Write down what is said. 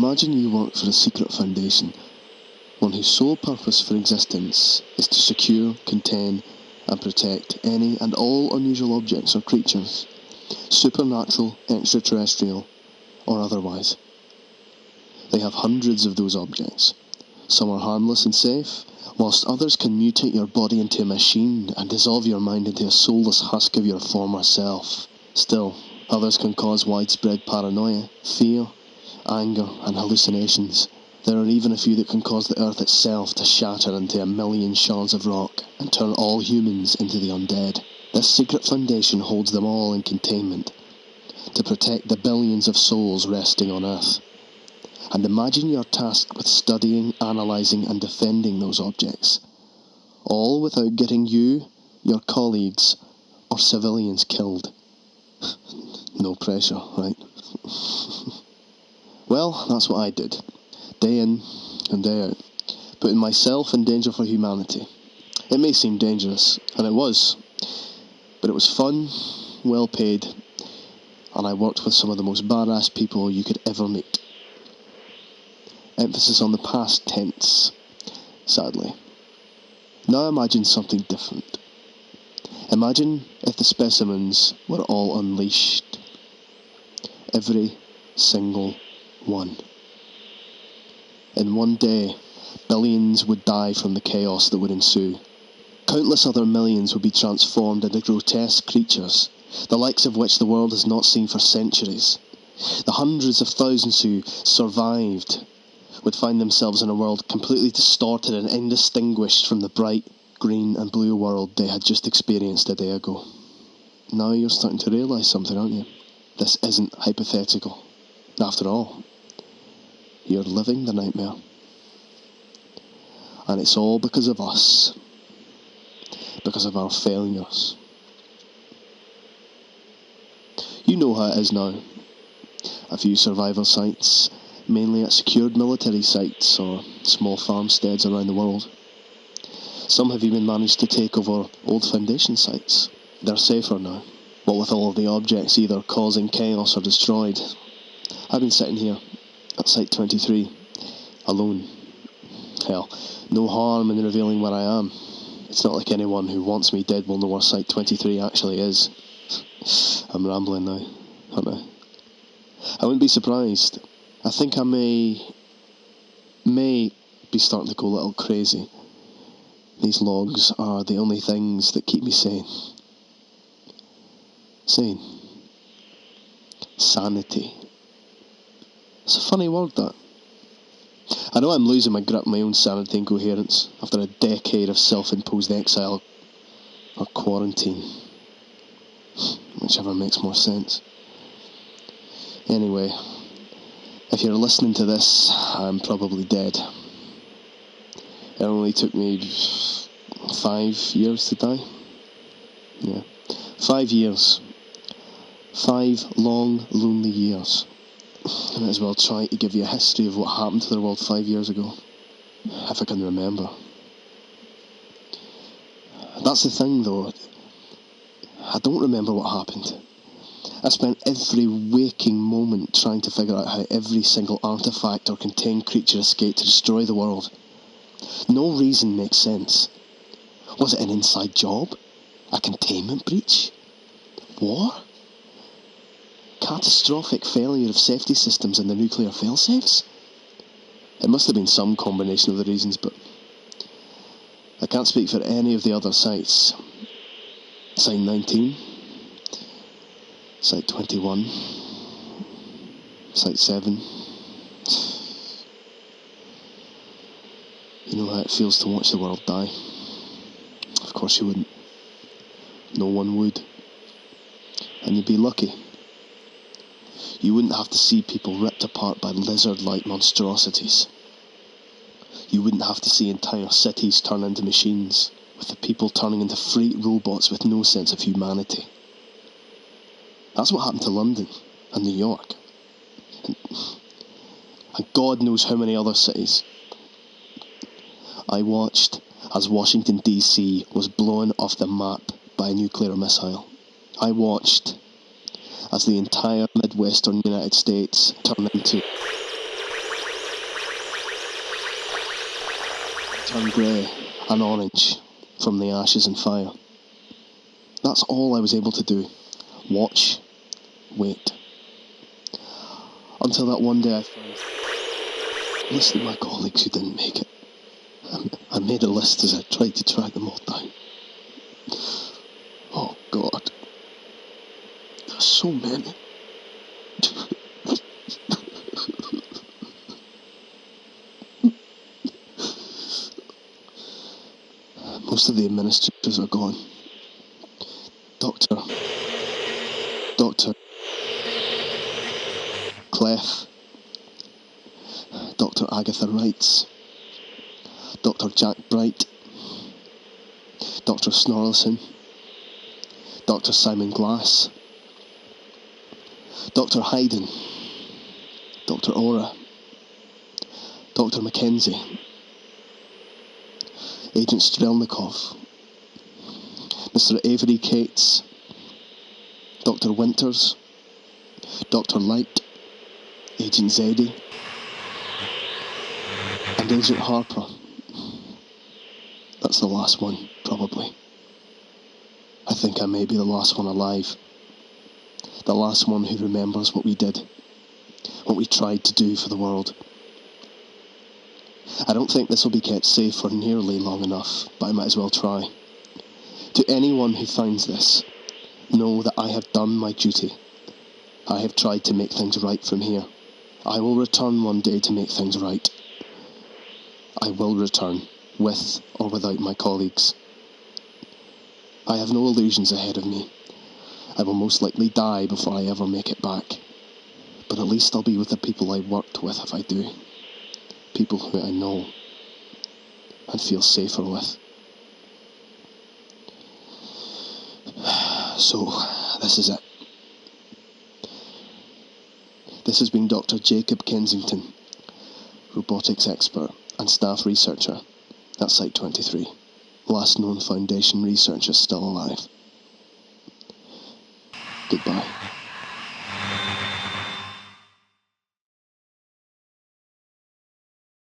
Imagine you work for a secret foundation, one whose sole purpose for existence is to secure, contain, and protect any and all unusual objects or creatures, supernatural, extraterrestrial, or otherwise. They have hundreds of those objects. Some are harmless and safe, whilst others can mutate your body into a machine and dissolve your mind into a soulless husk of your former self. Still, others can cause widespread paranoia, fear, anger, and hallucinations. There are even a few that can cause the earth itself to shatter into a million shards of rock and turn all humans into the undead. This secret foundation holds them all in containment to protect the billions of souls resting on earth. And imagine you're tasked with studying, analysing and defending those objects, all without getting you, your colleagues, or civilians killed. No pressure, right? Well, that's what I did, day in and day out, putting myself in danger for humanity. It may seem dangerous, and it was, but it was fun, well paid, and I worked with some of the most badass people you could ever meet. Emphasis on the past tense, sadly. Now imagine something different. Imagine if the specimens were all unleashed. Every single one. In one day, billions would die from the chaos that would ensue. Countless other millions would be transformed into grotesque creatures, the likes of which the world has not seen for centuries. The hundreds of thousands who survived would find themselves in a world completely distorted and indistinguished from the bright green and blue world they had just experienced a day ago. Now you're starting to realise something, aren't you? This isn't hypothetical. After all, you're living the nightmare. And it's all because of us. Because of our failures. You know how it is now. A few survival sites, mainly at secured military sites or small farmsteads around the world. Some have even managed to take over old foundation sites. They're safer now, what with all of the objects either causing chaos or destroyed. I've been sitting here at Site 23, alone. Hell, no harm in revealing where I am. It's not like anyone who wants me dead will know where Site 23 actually is. I'm rambling now, aren't I? I wouldn't be surprised. I think I may be starting to go a little crazy. These logs are the only things that keep me sane. Sane. Sanity. It's a funny word, that. I know I'm losing my grip on my own sanity and coherence after a decade of self-imposed exile or quarantine. Whichever makes more sense. Anyway, if you're listening to this, I'm probably dead. It only took me 5 years to die. Yeah. 5 years. 5 long, lonely years. I might as well try to give you a history of what happened to the world 5 years ago. If I can remember. That's the thing though. I don't remember what happened. I spent every waking moment trying to figure out how every single artifact or contained creature escaped to destroy the world. No reason makes sense. Was it an inside job? A containment breach? War? Catastrophic failure of safety systems in the nuclear failsafes? It must have been some combination of the reasons, but I can't speak for any of the other sites. Site 19, Site 21, Site 7. You know how it feels to watch the world die. Of course you wouldn't. No one would. And you'd be lucky. You wouldn't have to see people ripped apart by lizard-like monstrosities. You wouldn't have to see entire cities turn into machines, with the people turning into freight robots with no sense of humanity. That's what happened to London and New York. And God knows how many other cities. I watched as Washington DC was blown off the map by a nuclear missile. I watched as the entire Midwestern United States turned into turn grey and orange from the ashes and fire. That's all I was able to do. Watch, wait. Until that one day I found, listen to my colleagues who didn't make it. I made a list as I tried to track them all down. Oh God. There's so many. Most of the administrators are gone. Dr. Clef, Dr. Agatha Wrights, Dr. Jack Bright, Dr. Snorlison, Dr. Simon Glass, Dr. Hayden, Dr. Ora, Dr. Mackenzie, Agent Strelnikov, Mr. Avery Cates, Dr. Winters, Dr. Light, Agent Zeddy, and Agent Harper. That's the last one, probably. I think I may be the last one alive. The last one who remembers what we did, what we tried to do for the world. I don't think this will be kept safe for nearly long enough, but I might as well try. To anyone who finds this, know that I have done my duty. I have tried to make things right from here. I will return one day to make things right. I will return, with or without my colleagues. I have no illusions ahead of me. I will most likely die before I ever make it back. But at least I'll be with the people I worked with if I do. People who I know and feel safer with. So, this is it. This has been Dr. Jacob Kensington, robotics expert and staff researcher at Site 23. Last known Foundation researcher still alive. Goodbye.